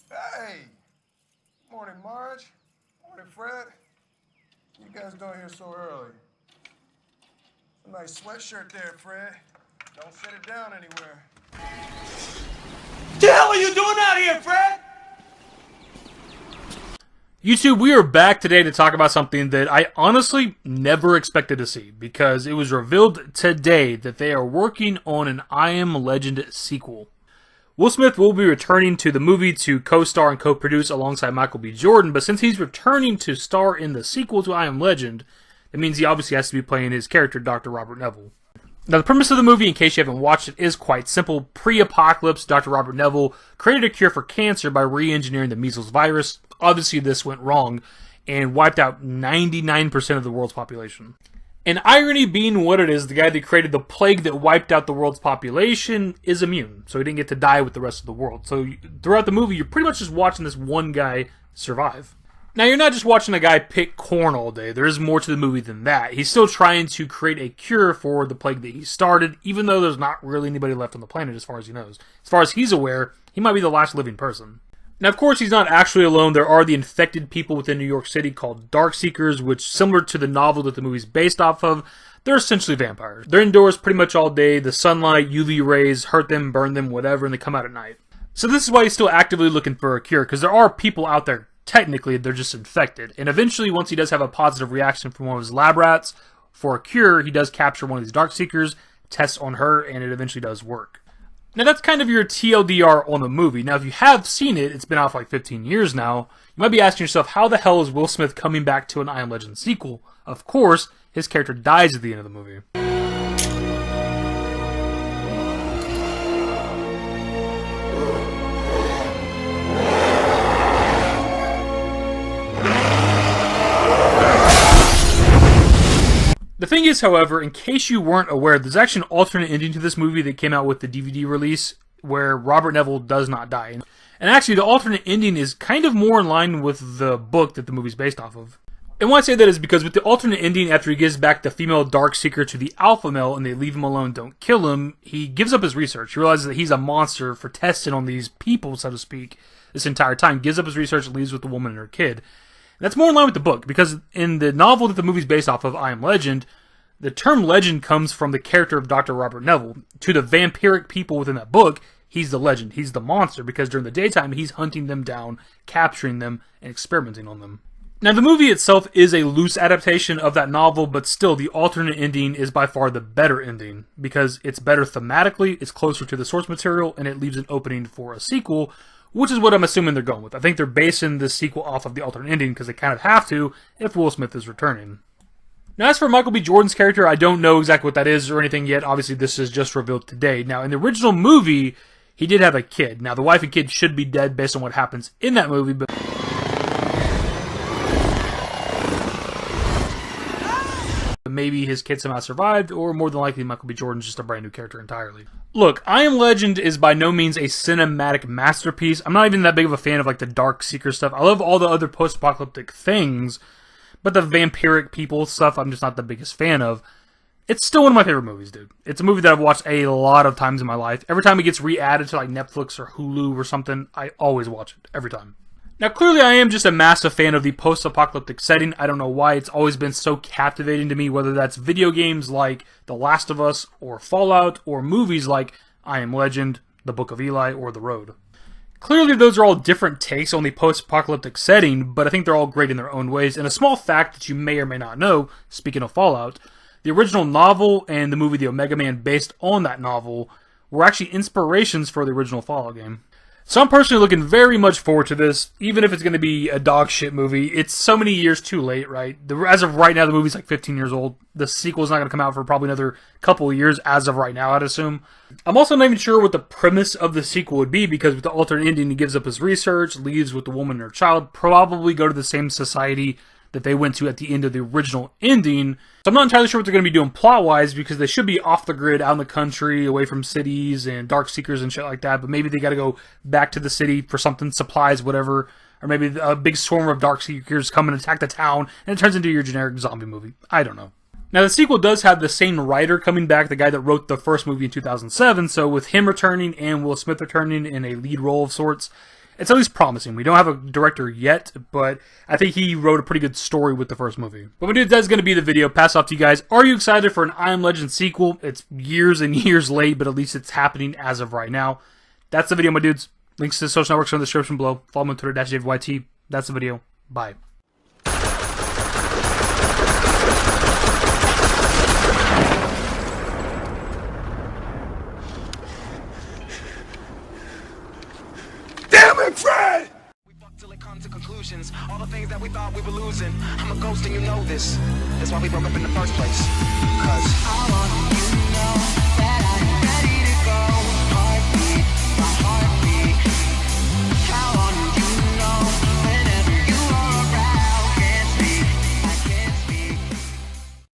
Hey! Morning, Marge. Morning, Fred. You guys doing here so early? A nice sweatshirt there, Fred. Don't set it down anywhere. What the hell are you doing out here, Fred? YouTube, we are back today to talk about something that I honestly never expected to see, because it was revealed today that they are working on an I Am Legend sequel. Will Smith will be returning to the movie to co-star and co-produce alongside Michael B. Jordan, but since he's returning to star in the sequel to I Am Legend, that means he obviously has to be playing his character, Dr. Robert Neville. Now, the premise of the movie, in case you haven't watched it, is quite simple. Pre-apocalypse, Dr. Robert Neville created a cure for cancer by re-engineering the measles virus. Obviously, this went wrong and wiped out 99% of the world's population. And irony being what it is, the guy that created the plague that wiped out the world's population is immune, so he didn't get to die with the rest of the world. So throughout the movie, you're pretty much just watching this one guy survive. Now, you're not just watching a guy pick corn all day. There is more to the movie than that. He's still trying to create a cure for the plague that he started, even though there's not really anybody left on the planet as far as he knows. As far as he's aware, he might be the last living person. Now, of course, he's not actually alone. There are the infected people within New York City called Darkseekers, which, similar to the novel that the movie's based off of, they're essentially vampires. They're indoors pretty much all day. The sunlight, UV rays, hurt them, burn them, whatever, and they come out at night. So this is why he's still actively looking for a cure, because there are people out there, technically, they're just infected. And eventually, once he does have a positive reaction from one of his lab rats for a cure, he does capture one of these Darkseekers, tests on her, and it eventually does work. Now, that's kind of your TLDR on the movie. Now, if you have seen it, it's been out for like 15 years now, you might be asking yourself, how the hell is Will Smith coming back to an I Am Legend sequel? Of course, his character dies at the end of the movie. The thing is, however, in case you weren't aware, there's actually an alternate ending to this movie that came out with the DVD release where Robert Neville does not die. And actually, the alternate ending is kind of more in line with the book that the movie's based off of. And why I say that is because with the alternate ending, after he gives back the female Darkseeker to the alpha male and they leave him alone, don't kill him, he gives up his research. He realizes that he's a monster for testing on these people, so to speak, this entire time. Gives up his research and leaves with the woman and her kid. That's more in line with the book, because in the novel that the movie's based off of, I Am Legend, the term legend comes from the character of Dr. Robert Neville. To the vampiric people within that book, he's the legend. He's the monster, because during the daytime, he's hunting them down, capturing them, and experimenting on them. Now, the movie itself is a loose adaptation of that novel, but still, the alternate ending is by far the better ending, because it's better thematically, it's closer to the source material, and it leaves an opening for a sequel, which is what I'm assuming they're going with. I think they're basing this sequel off of the alternate ending because they kind of have to if Will Smith is returning. Now, as for Michael B. Jordan's character, I don't know exactly what that is or anything yet. Obviously, this is just revealed today. Now, in the original movie, he did have a kid. Now, the wife and kid should be dead based on what happens in that movie, but maybe his kid somehow survived, or more than likely Michael B. Jordan's just a brand new character entirely. Look, I Am Legend is by no means a cinematic masterpiece. I'm not even that big of a fan of like the Darkseeker stuff. I love all the other post-apocalyptic things, but the vampiric people stuff I'm just not the biggest fan of. It's still one of my favorite movies, dude. It's a movie that I've watched a lot of times in my life. Every time it gets re-added to like Netflix or Hulu or something, I always watch it, every time. Now, clearly I am just a massive fan of the post-apocalyptic setting. I don't know why it's always been so captivating to me, whether that's video games like The Last of Us or Fallout, or movies like I Am Legend, The Book of Eli, or The Road. Clearly those are all different takes on the post-apocalyptic setting, but I think they're all great in their own ways. And a small fact that you may or may not know, speaking of Fallout, the original novel and the movie The Omega Man based on that novel were actually inspirations for the original Fallout game. So I'm personally looking very much forward to this, even if it's going to be a dog shit movie. It's so many years too late, right? As of right now, the movie's like 15 years old. The sequel's not going to come out for probably another couple of years as of right now, I'd assume. I'm also not even sure what the premise of the sequel would be, because with the alternate ending, he gives up his research, leaves with the woman and her child, probably go to the same society that they went to at the end of the original ending. So I'm not entirely sure what they're going to be doing plot-wise, because they should be off the grid, out in the country, away from cities and Darkseekers and shit like that, but maybe they got to go back to the city for something, supplies, whatever, or maybe a big swarm of Darkseekers come and attack the town, and it turns into your generic zombie movie. I don't know. Now, the sequel does have the same writer coming back, the guy that wrote the first movie in 2007, so with him returning and Will Smith returning in a lead role of sorts, it's at least promising. We don't have a director yet, but I think he wrote a pretty good story with the first movie. But my dudes, that's going to be the video. Pass off to you guys. Are you excited for an I Am Legend sequel? It's years and years late, but at least it's happening as of right now. That's the video, my dudes. Links to the social networks are in the description below. Follow me on Twitter, @DashingDavidYT. That's the video. Bye. Damn it, Fred! We fucked till it come to conclusions. All the things that we thought we were losing. I'm a ghost and you know this. That's why we broke up in the first place. 'Cause